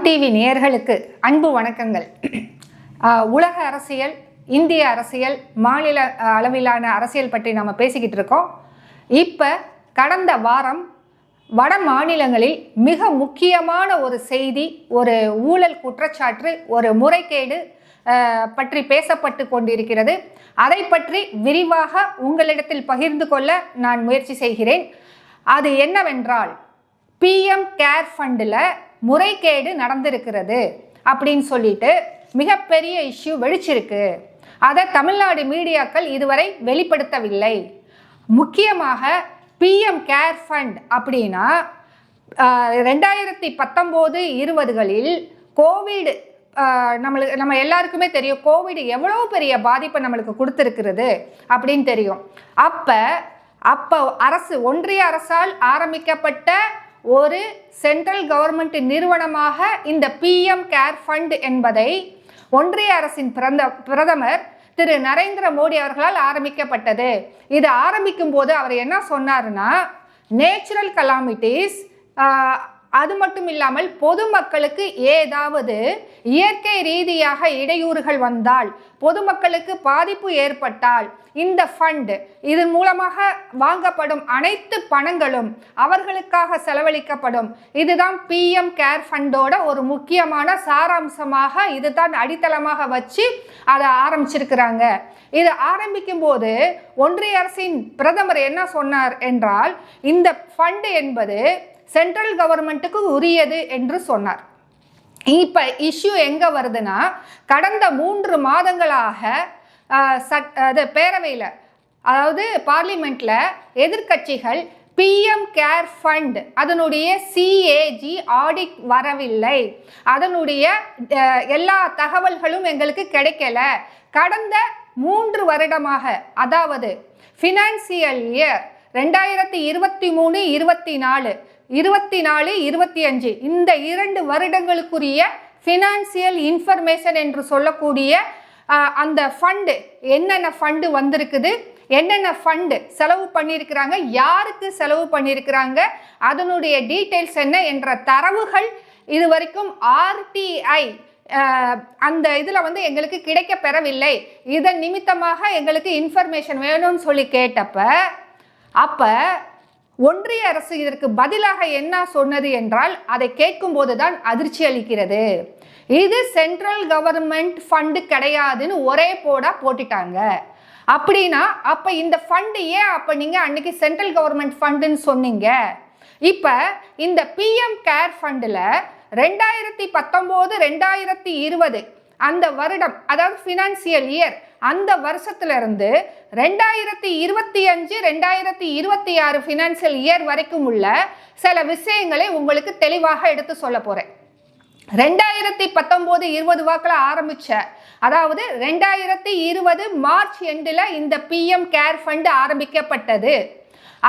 TV நேயர்களுக்கு அன்பு வணக்கங்கள். உலக அரசியல், இந்திய அரசியல், மாநில அளவிலான அரசியல் பற்றி நம்ம பேசிக்கிட்டு இருக்கோம். இப்போ கடந்த வாரம் வட மாநிலங்களில் மிக முக்கியமான ஒரு செய்தி, ஒரு ஊழல் குற்றச்சாட்டு, ஒரு முறைகேடு பற்றி பேசப்பட்டு கொண்டிருக்கிறது. அதை பற்றி விரிவாக உங்களிடத்தில் பகிர்ந்து கொள்ள நான் முயற்சி செய்கிறேன். அது என்னவென்றால், பிஎம் கேர் ஃபண்டில் முறைகேடு நடந்திருக்கிறது அப்படின்னு சொல்லிட்டு மிகப்பெரிய இஷ்யூ வெடிச்சிருக்கு. அதை தமிழ்நாடு மீடியாக்கள் இதுவரை வெளிப்படுத்தவில்லை. முக்கியமாக பிஎம் கேர் ஃபண்ட் அப்படின்னா 2019-20களில் கோவிட், நம்ம எல்லாருக்குமே தெரியும் கோவிட் எவ்வளோ பெரிய பாதிப்பை நம்மளுக்கு கொடுத்துருக்கிறது அப்படின்னு தெரியும். அப்போ ஒன்றிய அரசால் ஆரம்பிக்கப்பட்ட ஒரு சென்ட்ரல் கவர்மெண்ட் நிறுவனமாக இந்த பிஎம் கேர் ஃபண்ட் என்பதை ஒன்றிய அரசின் பிரதமர் திரு நரேந்திர மோடி அவர்களால் ஆரம்பிக்கப்பட்டது. இது ஆரம்பிக்கும் போது அவர் என்ன சொன்னார்னா, நேச்சுரல் கலாமிட்டிஸ், அது மட்டும் இல்லாமல் பொதுமக்களுக்கு ஏதாவது இயற்கை ரீதியாக இடையூறுகள் வந்தால், பொதுமக்களுக்கு பாதிப்பு ஏற்பட்டால், இந்த ஃபண்ட் இதன் மூலமாக வாங்கப்படும் அனைத்து பணங்களும் அவர்களுக்காக செலவழிக்கப்படும். இதுதான் பிஎம் கேர் ஃபண்டோட ஒரு முக்கியமான சாராம்சமாக, இதுதான் அடித்தளமாக வச்சு அதை ஆரம்பிச்சிருக்கிறாங்க. இது ஆரம்பிக்கும் போது ஒன்றிய அரசின் பிரதமர் என்ன சொன்னார் என்றால், இந்த ஃபண்ட் என்பது சென்ட்ரல் கவர்மெண்ட்டுக்கு உரியது என்று சொன்னார். இப்போ இஷ்யூ எங்கே வருதுன்னா, கடந்த 3 மாதங்களாக பேரவையில், அதாவது பார்லிமெண்ட்ல எதிர்க்கட்சிகள் பிஎம் கேர் ஃபண்ட் அதனுடைய சிஏஜி ஆடிட் வரவில்லை, அதனுடைய எல்லா தகவல்களும் எங்களுக்கு கிடைக்கல, கடந்த 3 வருடமாக, அதாவது ஃபினான்சியல் இயர் 2023-24, 24-25 இந்த 2 வருடங்களுக்குரிய ஃபினான்சியல் இன்ஃபர்மேஷன் என்று சொல்லக்கூடிய அந்த ஃபண்டு, என்னென்ன ஃபண்டு வந்திருக்குது, என்னென்ன ஃபண்டு செலவு பண்ணியிருக்கிறாங்க, யாருக்கு செலவு பண்ணியிருக்கிறாங்க, அதனுடைய டீட்டெயில்ஸ் என்ன என்ற தரவுகள் இது வரைக்கும் ஆர்டிஐ அந்த இதில் எங்களுக்கு கிடைக்க பெறவில்லை. இதன் நிமித்தமாக எங்களுக்கு இன்ஃபர்மேஷன் வேணும்னு சொல்லி அப்போ ஒன்றிய அரசு இதற்கு பதிலாக என்ன சொன்னது என்றால், அதை கேட்கும் போதுதான் அதிர்ச்சி அளிக்கிறது. இது சென்ட்ரல் கவர்மெண்ட் ஃபண்டு கிடையாதுன்னு ஒரே போட்டுட்டாங்க. அப்படின்னா அப்போ இந்த ஃபண்டு ஏன் அப்போ நீங்கள் அன்னைக்கு சென்ட்ரல் கவர்மெண்ட் ஃபண்டுன்னு சொன்னீங்க? இப்போ இந்த பிஎம் கேர் ஃபண்டில் 2019-2020 அந்த வருடம், அதாவது ஃபினான்சியல் இயர், அந்த வருஷத்திலிருந்து 2025-2026 ஃபினான்சியல் இயர் வரைக்கும் உள்ள சில விஷயங்களை உங்களுக்கு தெளிவாக எடுத்து சொல்ல போகிறேன். 2019-20 வாக்கில் ஆரம்பிச்ச, அதாவது 2020 மார்ச் எண்டில் இந்த பிஎம் கேர் ஃபண்ட் ஆரம்பிக்கப்பட்டது.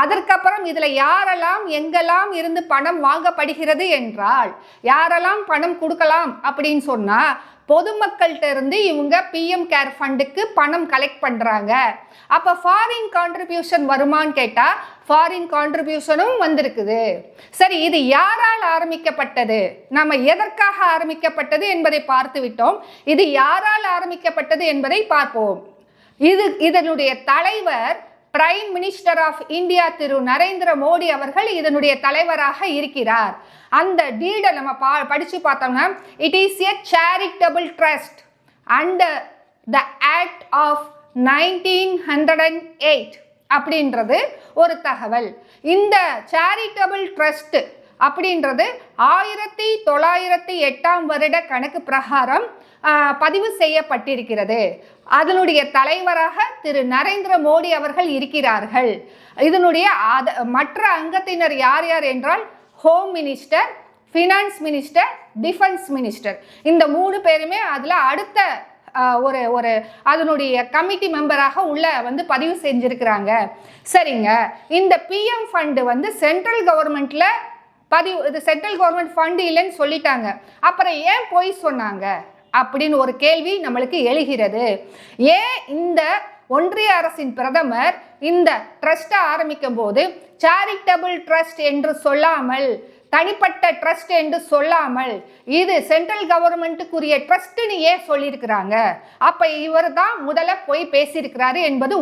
அதற்கப்புறம் இதில் யாரெல்லாம் எங்கெல்லாம் இருந்து பணம் வாங்கப்படுகிறது என்றால், யாரெல்லாம் பணம் கொடுக்கலாம் அப்படின்னு சொன்னால், பொதுமக்கள்கிட்ட இருந்து இவங்க பிஎம் கேர் ஃபண்டுக்கு பணம் கலெக்ட் பண்ணுறாங்க. அப்போ ஃபாரின் கான்ட்ரிபியூஷன் வருமானு கேட்டால் ஃபாரின் கான்ட்ரிபியூஷனும் வந்திருக்குது. சரி, இது யாரால் ஆரம்பிக்கப்பட்டது, நம்ம எதற்காக ஆரம்பிக்கப்பட்டது என்பதை பார்த்து விட்டோம். இது யாரால் ஆரம்பிக்கப்பட்டது என்பதை பார்ப்போம். இதனுடைய தலைவர் prime minister of India Thiru Narendra Modi அவர்கள் இதனுடைய தலைவராக இருக்கிறார். அந்த டீடை நம்ம படிச்சு பார்த்தோம்னா, it is a charitable trust under the act of 1908 அப்படின்றது ஒரு தகவல். இந்த சேரிட்டபிள் ட்ரஸ்ட் அப்படின்றது 1908 வருட கணக்கு பிரகாரம் பதிவு செய்யப்பட்டிருக்கிறது. அதனுடைய தலைவராக திரு நரேந்திர மோடி அவர்கள் இருக்கிறார்கள். இதனுடைய மற்ற அங்கத்தினர் யார் யார் என்றால், home minister, finance minister, defence minister. இந்த 3 பேருமே அதில் அடுத்த ஒரு அதனுடைய கமிட்டி மெம்பராக உள்ள பதிவு செஞ்சிருக்கிறாங்க. சரிங்க, இந்த பிஎம் ஃபண்டு சென்ட்ரல் கவர்மெண்ட்ல இது சென்ட்ரல் கவர்மெண்ட் ஃபண்டு இல்லைன்னு சொல்லிட்டாங்க, அப்புறம் ஏன் போய் சொன்னாங்க அப்படின்னு ஒரு கேள்வி நம்மளுக்கு எழுகிறது. ஏன் இந்த ஒன்றிய அரசின் பிரதமர் இந்த ட்ரஸ்ட்டை ஆரம்பிக்கும் போது சேரிட்டபிள் ட்ரஸ்ட் என்று சொல்லாமல் தனிப்பட்ட ட்ரஸ்ட் என்று சொல்லாமல் இது சென்ட்ரல் கவர்மெண்ட்டுக்குரிய ட்ரஸ்ட்னு ஏன் சொல்லியிருக்கிறாங்க? அப்ப இவர் தான் முதல்ல போய் பேசியிருக்கிறாரு என்பது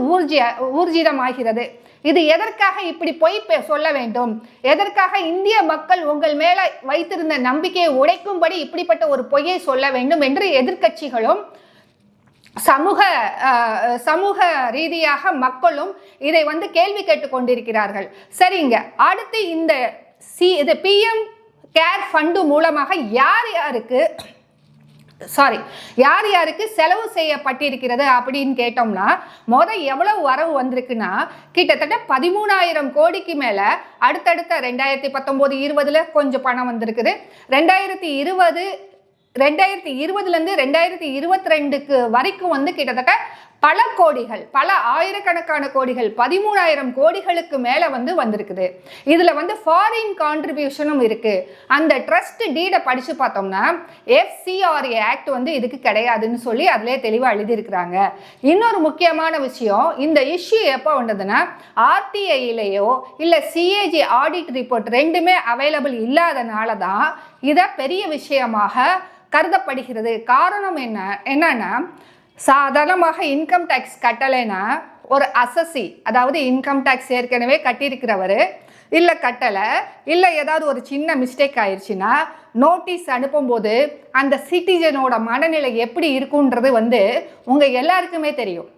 ஊர்ஜிதமாகிறது. இது எதற்காக இப்படி போய் சொல்ல வேண்டும்? எதற்காக இந்திய மக்கள் உங்கள் மேல வைத்திருந்த நம்பிக்கையை உடைக்கும்படி இப்படிப்பட்ட ஒரு பொய்யை சொல்ல வேண்டும் என்று எதிர்க்கட்சிகளும் சமூக ரீதியாக மக்களும் இதை கேள்வி கேட்டுக் கொண்டிருக்கிறார்கள். சரிங்க, அடுத்து இந்த PM கேர் ஃபண்டு மூலமாக யார் யாருக்கு செலவு செய்யப்பட்டிருக்கிறது அப்படின்னு கேட்டோம்னா, எவ்வளவு வரவு வந்திருக்குன்னா கிட்டத்தட்ட 13,000 கோடிக்கு மேல அடுத்தடுத்த 2019-20 கொஞ்சம் பணம் வந்திருக்குது. 2020 2022 வரைக்கும் கிட்டத்தட்ட பல கோடிகள், பல ஆயிரக்கணக்கான கோடிகள், 13,000 கோடிகளுக்கு மேல வந்திருக்குது. இதுல ஃபாரின் கான்ட்ரிபியூஷனும் இருக்கு. அந்த ட்ரஸ்ட் டீடை படிச்சு பார்த்தோம்னா FCRA ஆக்ட் இதுக்கு கிடையாதுன்னு சொல்லி அதுல தெளிவா எழுதியிருக்கிறாங்க. இன்னொரு முக்கியமான விஷயம், இந்த இஷ்யூ எப்போ வந்ததுன்னா RTIலயோ இல்ல CAG ஆடிட் ரிப்போர்ட் ரெண்டுமே அவைலபிள் இல்லாதனால தான் இதை பெரிய விஷயமாக கருதப்படுகிறது. காரணம் என்னன்னா சாதாரணமாக இன்கம் டேக்ஸ் கட்டலைன்னா ஒரு அசசி, அதாவது இன்கம் டேக்ஸ் ஏற்கனவே கட்டியிருக்கிறவர் இல்லை கட்டலை, இல்லை ஏதாவது ஒரு சின்ன மிஸ்டேக் ஆயிடுச்சுன்னா நோட்டீஸ் அனுப்பும்போது அந்த சிட்டிசனோட மனநிலை எப்படி இருக்குன்றது உங்கள் எல்லாருக்குமே தெரியும்.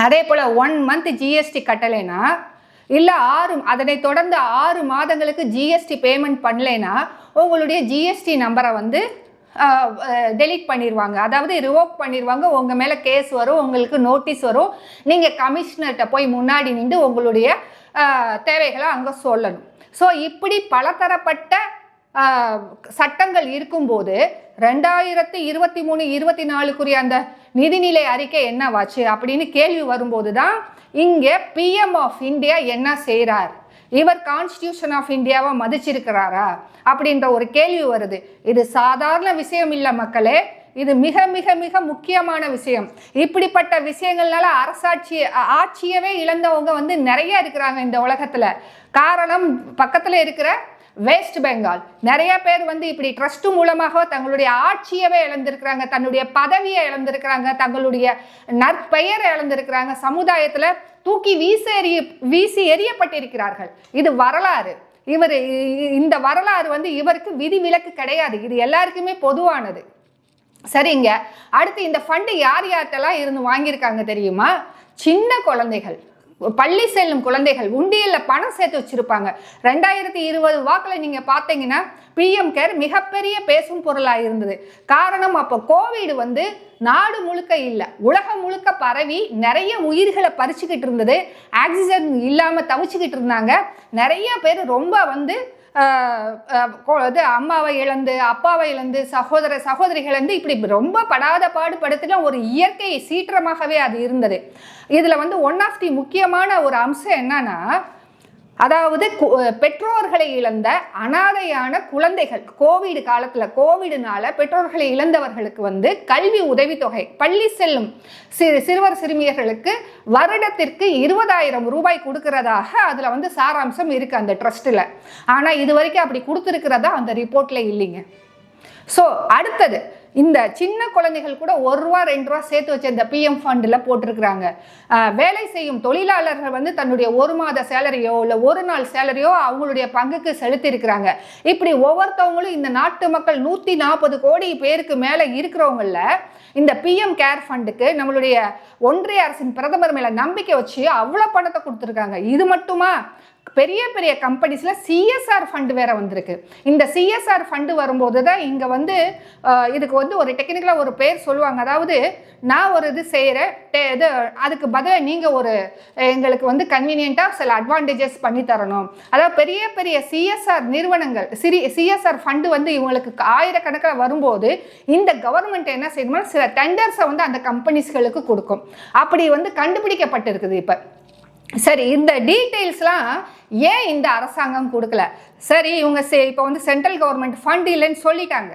அதே போல் 1 மந்த் GST கட்டலைன்னா இல்லை அதனை தொடர்ந்து 6 மாதங்களுக்கு GST பேமெண்ட் பண்ணலைன்னா உங்களுடைய GST நம்பரை டெலீட் பண்ணிடுவாங்க, அதாவது ரிவோக் பண்ணிடுவாங்க. உங்கள் மேலே கேஸ் வரும், உங்களுக்கு நோட்டீஸ் வரும். நீங்கள் கமிஷனர்கிட்ட போய் முன்னாடி நின்று உங்களுடைய தேவைகளை அங்கே சொல்லணும். ஸோ இப்படி பலதரப்பட்ட சட்டங்கள் இருக்கும்போது 2023-24 அந்த நிதிநிலை அறிக்கை என்னவாச்சு அப்படின்னு கேள்வி வரும்போது தான் இங்கே PM ஆஃப் இந்தியா என்ன செய்கிறார், இவர் கான்ஸ்டிடியூஷன் ஆஃப் இந்தியாவை மதிச்சிருக்கிறாரா அப்படின்ற ஒரு கேள்வி வருது. இது சாதாரண விஷயம் இல்லை மக்களே, இது மிக மிக மிக முக்கியமான விஷயம். இப்படிப்பட்ட விஷயங்கள்னால ஆட்சியவே இழந்தவங்க நிறைய இருக்கிறாங்க இந்த உலகத்துல. காரணம் பக்கத்துல இருக்கிற வெஸ்ட் பெங்கால் நிறைய பேர் இப்படி ட்ரஸ்ட் மூலமாக தங்களுடைய ஆட்சியவே இழந்திருக்கிறாங்க, தன்னுடைய பதவியை இழந்திருக்கிறாங்க, தங்களுடைய நற்பெயரை இழந்திருக்கிறாங்க, சமுதாயத்துல தூக்கி வீசி எறியப்பட்டிருக்கிறார்கள். இது வரலாறு. இந்த வரலாறு இவருக்கு விதிவிலக்கு கிடையாது, இது எல்லாருக்குமே பொதுவானது. சரிங்க, அடுத்து இந்த ஃபண்டு யார் யார்கிட்டலாம் இருந்து வாங்கியிருக்காங்க தெரியுமா? சின்ன குழந்தைகள், பள்ளி செல்லும் குழந்தைகள் உண்டியல்ல பணம் சேர்த்து வச்சிருப்பாங்க. 2020 வாக்கில் நீங்க பார்த்தீங்கன்னா PM கேர் மிகப்பெரிய பேசும் பொருளாக இருந்தது. காரணம் அப்போ கோவிட் நாடு முழுக்க இல்லை, உலகம் முழுக்க பரவி நிறைய உயிர்களை பறிச்சுக்கிட்டு இருந்தது. ஆக்சிஜன் இல்லாமல் தவிச்சுக்கிட்டு இருந்தாங்க. நிறைய பேர் ரொம்ப அம்மாவை இழந்து, அப்பாவை இழந்து, சகோதரிகள் இப்படி ரொம்ப படாத பாடுபடுத்தின ஒரு இயற்கை சீற்றமாகவே அது இருந்தது. இதுல ஒன் ஆஃப் தி முக்கியமான ஒரு அம்சம் என்னன்னா, அதாவது பெற்றோர்களை இழந்த அனாதையான குழந்தைகள், கோவிட் காலத்துல கோவிட்னால பெற்றோர்களை இழந்தவர்களுக்கு கல்வி உதவித்தொகை, பள்ளி செல்லும் சிறுவர் சிறுமியர்களுக்கு வருடத்திற்கு 20,000 ரூபாய் கொடுக்கிறதாக அதுல சாராம்சம் இருக்கு அந்த ட்ரஸ்ட்ல. ஆனா இது வரைக்கும் அப்படி கொடுத்துருக்கிறதா அந்த ரிப்போர்ட்ல இல்லைங்க. ஸோ அடுத்தது இந்த சின்ன குழந்தைகள் கூட 1 ரூபா 2 ரூபா சேர்த்து வச்ச இந்த PM ஃபண்டில் போட்டிருக்கிறாங்க. வேலை செய்யும் தொழிலாளர்கள் தன்னுடைய 1 மாத சேலரியோ இல்லை 1 நாள் சேலரியோ அவங்களுடைய பங்குக்கு செலுத்தியிருக்கிறாங்க. இப்படி ஒவ்வொருத்தவங்களும் இந்த நாட்டு மக்கள் 140 கோடி பேருக்கு மேலே இருக்கிறவங்கள இந்த PM கேர் ஃபண்டுக்கு நம்மளுடைய ஒன்றிய அரசின் பிரதமர் மேலே நம்பிக்கை வச்சு அவ்வளோ பணத்தை கொடுத்துருக்காங்க. இது மட்டுமா, பெரிய பெரிய கம்பெனிஸ்ல CSR ஃபண்டு வேற வந்திருக்கு. இந்த CSR ஃபண்டு வரும்போது தான் இங்க இதுக்கு ஒரு டெக்னிக்கலா ஒரு பேர் சொல்லுவாங்க. அதாவது நான் ஒரு இது செய்யறேன், அதுக்கு பதிலாக நீங்க எங்களுக்கு கன்வீனியன்ட்டா சில அட்வான்டேஜஸ் பண்ணி தரணும். அதாவது பெரிய பெரிய CSR நிறுவனங்கள் CSR ஃபண்டு இவங்களுக்கு ஆயிரக்கணக்கில் வரும்போது இந்த கவர்மெண்ட் என்ன செய்யணும்னா சில டெண்டர்ஸை அந்த கம்பெனிஸ்களுக்கு கொடுக்கும். அப்படி கண்டுபிடிக்கப்பட்டிருக்குது இப்ப. சரி, இந்த டீட்டெயில்ஸ்லாம் ஏன் இந்த அரசாங்கம் கொடுக்கல? சரி, இவங்க இப்போ சென்ட்ரல் கவர்மெண்ட் ஃபண்ட் இல்லைன்னு சொல்லிட்டாங்க.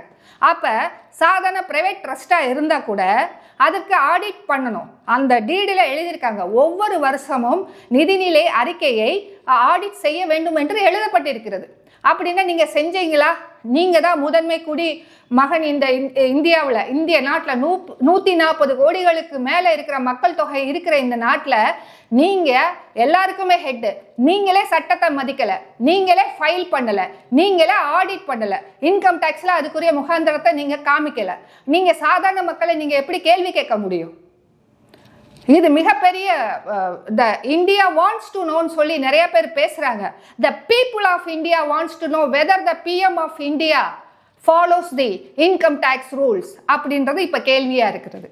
அப்போ சாதாரண பிரைவேட் ட்ரஸ்டாக இருந்தால் கூட அதுக்கு ஆடிட் பண்ணணும். அந்த டீடில் எழுதியிருக்காங்க, ஒவ்வொரு வருஷமும் நிதிநிலை அறிக்கையை ஆடிட் செய்ய வேண்டும் என்று எழுதப்பட்டிருக்கிறது. அப்படின்னா நீங்கள் செஞ்சீங்களா? நீங்கள் தான் முதன்மை குடி மகன் இந்த இந்தியாவில், இந்திய நாட்டில் 140 கோடிகளுக்கு மேலே இருக்கிற மக்கள் தொகை இருக்கிற இந்த நாட்டில் நீங்கள் எல்லாருக்குமே ஹெட்டு. நீங்களே சட்டத்தை மதிக்கலை, நீங்களே ஃபைல் பண்ணலை, நீங்களே ஆடிட் பண்ணலை, இன்கம் டேக்ஸில் அதுக்குரிய முகாந்திரத்தை நீங்கள் காமிக்கலை. நீங்கள் சாதாரண மக்களை நீங்கள் எப்படி கேள்வி கேட்க முடியும்? இது மிகப்பெரிய த இந்தியா வாண்ட்ஸ் டு நோன்னு சொல்லி நிறைய பேர் பேசுறாங்க. The people of India wants to know whether the PM of India follows the income tax rules அப்படின்றது இப்போ கேள்வியாக இருக்கிறது.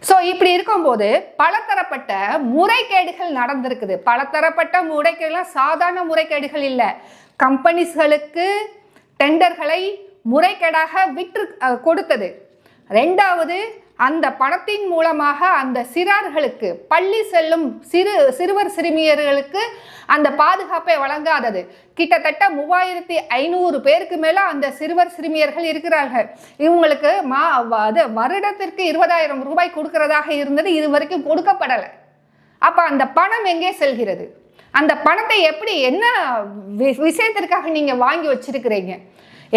ஸோ இப்படி இருக்கும்போது பலதரப்பட்ட முறைகேடுகள் நடந்திருக்குது. பலதரப்பட்ட முறைகேடுகள் சாதாரண முறைகேடுகள் இல்லை. கம்பெனிஸ்களுக்கு டெண்டர்களை முறைகேடாக விற்று கொடுத்தது. ரெண்டாவது, அந்த பணத்தின் மூலமாக அந்த சிறார்களுக்கு, பள்ளி செல்லும் சிறுவர் சிறுமியர்களுக்கு அந்த பாதுகாப்பை வழங்காதது. கிட்டத்தட்ட 3500 பேருக்கு மேலே அந்த சிறுவர் சிறுமியர்கள் இருக்கிறார்கள். இவங்களுக்கு வருடத்திற்கு 20,000 ரூபாய் கொடுக்கறதாக இருந்தது, இது வரைக்கும் கொடுக்கப்படலை. அப்போ அந்த பணம் எங்கே செல்கிறது? அந்த பணத்தை எப்படி, என்ன விஷயத்திற்காக நீங்கள் வாங்கி வச்சிருக்கிறீங்க?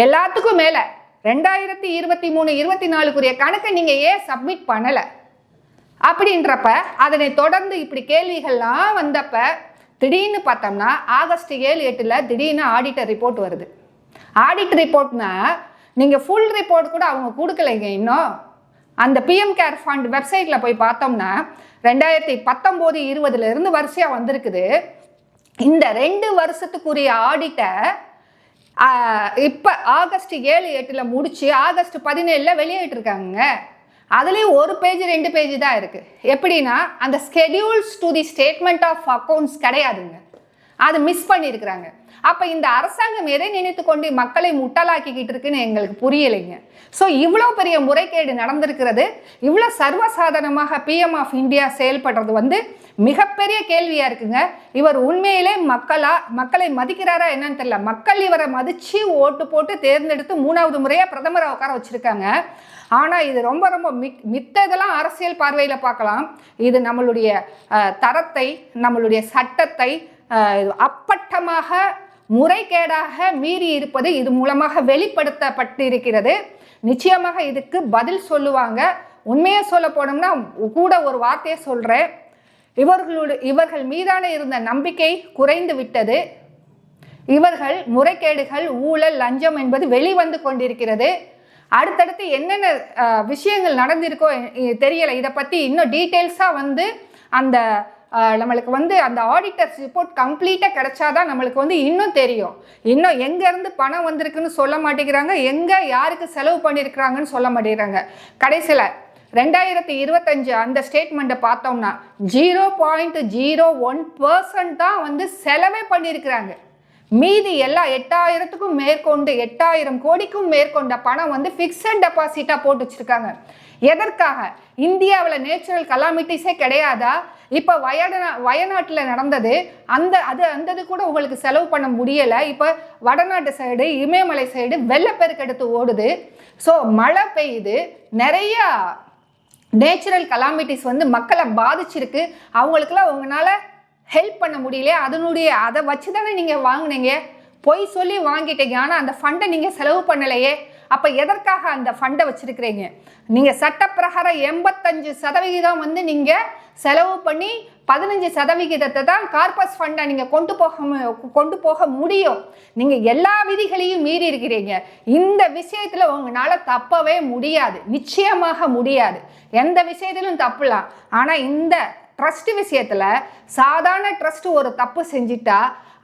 எல்லாத்துக்கும் மேலே 2023-24 கணக்கை நீங்கள் ஏன் சப்மிட் பண்ணலை அப்படின்றப்ப, அதனை தொடர்ந்து இப்படி கேள்விகள்லாம் வந்தப்ப திடீர்னு பார்த்தோம்னா ஆகஸ்ட் 7-8 திடீர்னு ஆடிட்டர் ரிப்போர்ட் வருது. ஆடிட் ரிப்போர்ட்னா நீங்கள் ஃபுல் ரிப்போர்ட் கூட அவங்க கொடுக்கலைங்க. இன்னும் அந்த பிஎம் கேர் ஃபண்ட் வெப்சைட்டில் போய் பார்த்தோம்னா 2019-20 வரிசையாக வந்திருக்குது. இந்த 2 வருஷத்துக்குரிய ஆடிட்டை இப்போ ஆகஸ்ட் 7-8 முடிச்சு ஆகஸ்ட் 17 வெளியிட்டிருக்காங்க. அதுலேயும் 1 பேஜ் 2 பேஜ் தான் இருக்குது. எப்படின்னா அந்த schedules to the statement of accounts கிடையாதுங்க, அது மிஸ் பண்ணியிருக்கிறாங்க. அப்போ இந்த அரசாங்கம் எதை நினைத்து கொண்டு மக்களை முட்டாளாக்கிக்கிட்டு இருக்குன்னு எங்களுக்கு புரியலைங்க. ஸோ இவ்வளோ பெரிய முறைகேடு நடந்திருக்கிறது. இவ்வளோ சர்வசாதாரணமாக பிஎம் ஆஃப் இந்தியா செயல்படுறது மிகப்பெரிய கேள்வியாக இருக்குங்க. இவர் உண்மையிலே மக்களை மதிக்கிறாரா என்னன்னு தெரியல. மக்கள் இவரை மதித்து ஓட்டு போட்டு தேர்ந்தெடுத்து 3வது முறையாக பிரதமரை உட்கார வச்சுருக்காங்க. ஆனால் இது ரொம்ப ரொம்ப மித்ததெல்லாம் அரசியல் பார்வையில் பார்க்கலாம். இது நம்மளுடைய தரத்தை, நம்மளுடைய சட்டத்தை அப்பட்டமாக முறைகேடாக மீறி இருப்பது இது மூலமாக வெளிப்படுத்தப்பட்டிருக்கிறது. நிச்சயமாக இதுக்கு பதில் சொல்லுவாங்க. உண்மையை சொல்ல போனோம்னா கூட ஒரு வார்த்தையை சொல்கிறேன், இவர்கள் மீதான இருந்த நம்பிக்கை குறைந்து விட்டது. இவர்கள் முறைகேடுகள், ஊழல், லஞ்சம் என்பது வெளிவந்து கொண்டிருக்கிறது. அடுத்தடுத்து என்னென்ன விஷயங்கள் நடந்திருக்கோ தெரியலை. இதை பற்றி இன்னும் டீட்டெயில்ஸாக அந்த நம்மளுக்கு அந்த ஆடிட்டர்ஸ் ரிப்போர்ட் கம்ப்ளீட்டாக கிடைச்சாதான் நம்மளுக்கு இன்னும் தெரியும். இன்னும் எங்கேருந்து பணம் வந்திருக்குன்னு சொல்ல மாட்டேங்கிறாங்க, எங்கே யாருக்கு செலவு பண்ணியிருக்கிறாங்கன்னு சொல்ல மாட்டேங்கிறாங்க. கடைசியில் 2025 அந்த ஸ்டேட்மெண்ட்டை பார்த்தோம்னா 0.01% தான் செலவே பண்ணியிருக்கிறாங்க. மீதி எல்லா 8,000க்கும் மேற்கொண்டு 8,000 கோடிக்கும் மேற்கொண்ட பணம் ஃபிக்ஸட் டெபாசிட்டாக போட்டு வச்சுருக்காங்க. எதற்காக? இந்தியாவில் நேச்சுரல் கலாமிட்டிஸே கிடையாதா? இப்போ வயநாட்டில் நடந்தது, அந்த கூட உங்களுக்கு செலவு பண்ண முடியலை. இப்போ வடநாட்டு சைடு, இமயமலை சைடு வெள்ளப்பெருக்கெடுத்து ஓடுது. ஸோ மழை பெய்யுது, நிறையா நேச்சுரல் கலாமிட்டிஸ் மக்களை பாதிச்சிருக்கு. அவங்களுக்குலாம் உங்களால் ஹெல்ப் பண்ண முடியல. அதை வச்சு தானே நீங்கள் வாங்கினீங்க, பொய் சொல்லி வாங்கிட்டீங்க. ஆனால் அந்த ஃபண்டை நீங்கள் செலவு பண்ணலையே. அப்போ எதற்காக அந்த ஃபண்டை வச்சுருக்கிறீங்க? நீங்கள் சட்டப்பிரகாரம் 85% நீங்கள் செலவு பண்ணி 15% தான் கார்பஸ் ஃபண்டை நீங்கள் கொண்டு போக முடியும். நீங்கள் எல்லா விதிகளையும் மீறி இருக்கிறீங்க. இந்த விஷயத்தில் உங்களால் தப்பவே முடியாது, நிச்சயமாக முடியாது. எந்த விஷயத்திலும் தப்பலாம். ஆனால் இந்த ட்ரஸ்ட் விஷயத்தில் சாதாரண ட்ரஸ்ட் ஒரு தப்பு செஞ்சிட்டா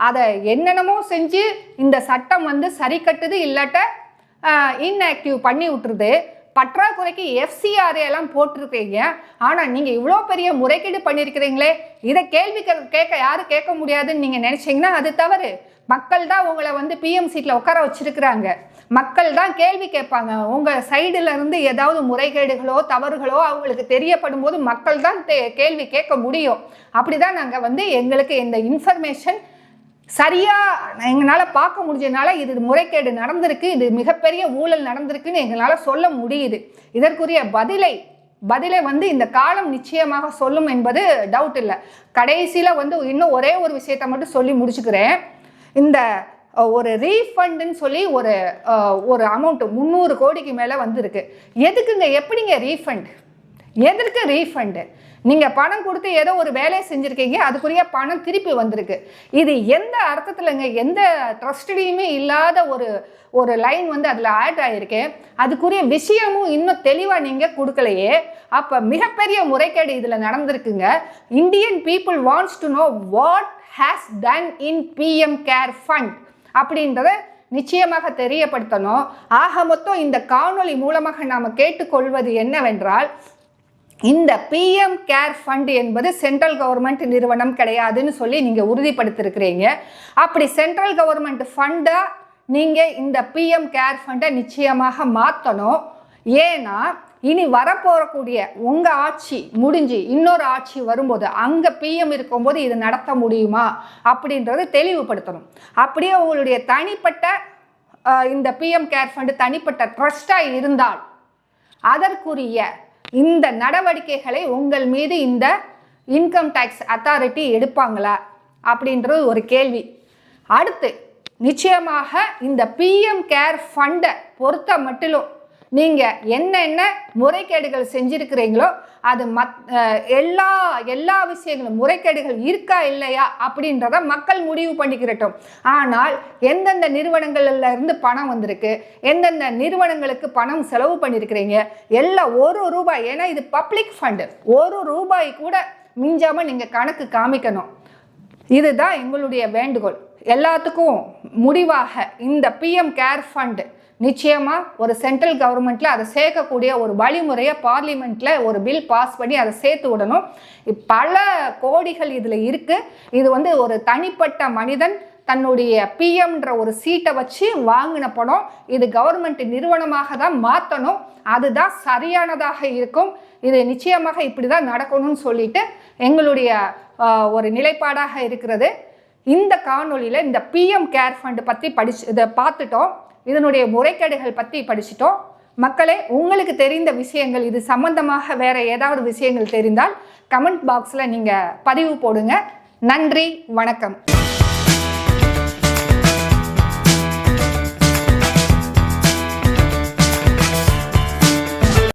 அதை என்னென்னமோ செஞ்சு இந்த சட்டம் சரி கட்டுது, இல்லாட்ட இன்ஆக்டிவ் பண்ணி விட்டுருது. பற்றாக்குறைக்கு FCRA எல்லாம் போட்டிருக்கீங்க. ஆனால் நீங்கள் இவ்வளோ பெரிய முறைகேடு பண்ணியிருக்கிறீங்களே, இதை கேள்வி யாரும் கேட்க முடியாதுன்னு நீங்கள் நினச்சிங்கன்னா அது தவறு. மக்கள் தான் உங்களை பிஎம் சீட்டில் உட்கார வச்சிருக்கிறாங்க. மக்கள் தான் கேள்வி கேட்பாங்க. உங்கள் சைடில் இருந்து ஏதாவது முறைகேடுகளோ தவறுகளோ அவங்களுக்கு தெரியப்படும் போது மக்கள் தான் கேள்வி கேட்க முடியும். அப்படி தான் நாங்கள் எங்களுக்கு இந்த இன்ஃபர்மேஷன் சரியாக எங்களால் பார்க்க முடிஞ்சதுனால இது முறைகேடு நடந்திருக்கு, இது மிகப்பெரிய ஊழல் நடந்திருக்குன்னு எங்களால் சொல்ல முடியுது. இதற்குரிய பதிலை இந்த காலம் நிச்சயமாக சொல்லும் என்பது டவுட் இல்லை. கடைசியில் இன்னும் ஒரே ஒரு விஷயத்தை மட்டும் சொல்லி முடிச்சுக்கிறேன். இந்த ஒரு ரீஃபண்டுன்னு சொல்லி ஒரு அமௌண்ட் 300 கோடிக்கு மேலே வந்திருக்கு. எதுக்குங்க, எப்படிங்க ரீஃபண்ட்? எதற்கு ரீஃபண்டு? நீங்கள் பணம் கொடுத்து ஏதோ ஒரு வேலையை செஞ்சுருக்கீங்க, அதுக்குரிய பணம் திருப்பி வந்திருக்கு. இது எந்த அர்த்தத்தில்ங்க, எந்த ட்ரஸ்ட்லேயுமே இல்லாத ஒரு லைன் வந்து அதில் ஆட் ஆகிருக்கு. அதுக்குரிய விஷயமும் இன்னும் தெளிவாக நீங்கள் கொடுக்கலையே. அப்போ மிகப்பெரிய முறைகேடு இதில் நடந்திருக்குங்க. Indian people wants to know what has done in PM care fund அப்படின்றத நிச்சயமாக தெரியப்படுத்தணும். ஆக மொத்தம் இந்த காணொளி மூலமாக நாம் கேட்டுக்கொள்வது என்னவென்றால், இந்த பிஎம் கேர் ஃபண்ட் என்பது சென்ட்ரல் கவர்மெண்ட் நிறுவனம் கிடையாதுன்னு சொல்லி நீங்கள் உறுதிப்படுத்திருக்கிறீங்க. அப்படி சென்ட்ரல் கவர்மெண்ட் ஃபண்டை நீங்கள் இந்த பிஎம் கேர் ஃபண்டை நிச்சயமாக மாற்றணும். ஏன்னா இனி வரப்போகக்கூடிய உங்கள் ஆட்சி முடிஞ்சு இன்னொரு ஆட்சி வரும்போது அங்கே பிஎம் இருக்கும்போது இது நடத்த முடியுமா அப்படின்றத தெளிவுபடுத்தணும். அப்படியே உங்களுடைய தனிப்பட்ட இந்த பிஎம் கேர் ஃபண்டு தனிப்பட்ட ட்ரஸ்டாக இருந்தால் அதற்குரிய இந்த நடவடிக்கைகளை உங்கள் மீது இந்த இன்கம் டேக்ஸ் அத்தாரிட்டி எடுப்பாங்களா அப்படின்றது ஒரு கேள்வி. அடுத்து நிச்சயமாக இந்த பிஎம் கேர் ஃபண்டை பொறுத்த மட்டிலும் நீங்கள் என்னென்ன முறைகேடுகள் செஞ்சிருக்கிறீங்களோ அது எல்லா விஷயங்களும் முறைகேடுகள் இருக்கா இல்லையா அப்படின்றத மக்கள் முடிவு பண்ணிக்கிறட்டும். ஆனால் எந்தெந்த நிறுவனங்கள்ல இருந்து பணம் வந்திருக்கு, எந்தெந்த நிறுவனங்களுக்கு பணம் செலவு பண்ணியிருக்கிறீங்க, எல்லாம் ₹1, ஏன்னா இது பப்ளிக் ஃபண்டு, ₹1 கூட மிஞ்சாமல் நீங்கள் கணக்கு காமிக்கணும். இதுதான் எங்களுடைய வேண்டுகோள். எல்லாத்துக்கும் முடிவாக இந்த பிஎம் கேர் ஃபண்டு நிச்சயமாக ஒரு சென்ட்ரல் கவர்மெண்ட்டில் அதை சேர்க்கக்கூடிய ஒரு வழிமுறையை பார்லிமெண்ட்டில் ஒரு பில் பாஸ் பண்ணி அதை சேர்த்து விடணும். பல கோடிகள் இதில் இருக்குது. இது வந்து ஒரு தனிப்பட்ட மனிதன் தன்னுடைய பிஎம்ன்ற ஒரு சீட்டை வச்சு வாங்கின பணம். இது கவர்மெண்ட் நிறுவனமாக தான் மாற்றணும். அதுதான் சரியானதாக இருக்கும். இது நிச்சயமாக இப்படி தான் நடக்கணும்னு சொல்லிட்டு எங்களுடைய ஒரு நிலைப்பாடாக இருக்கிறது. இந்த காணொலியில் இந்த பிஎம் கேர் ஃபண்டு பற்றி இதை பார்த்துட்டோம். இதனுடைய முறைகேடுகள் பற்றி படிச்சிட்டோம். மக்களே, உங்களுக்கு தெரிந்த விஷயங்கள் இது சம்பந்தமாக வேற ஏதாவது விஷயங்கள் தெரிந்தால் கமெண்ட் பாக்ஸில் நீங்கள் பதிவு போடுங்க. நன்றி, வணக்கம்.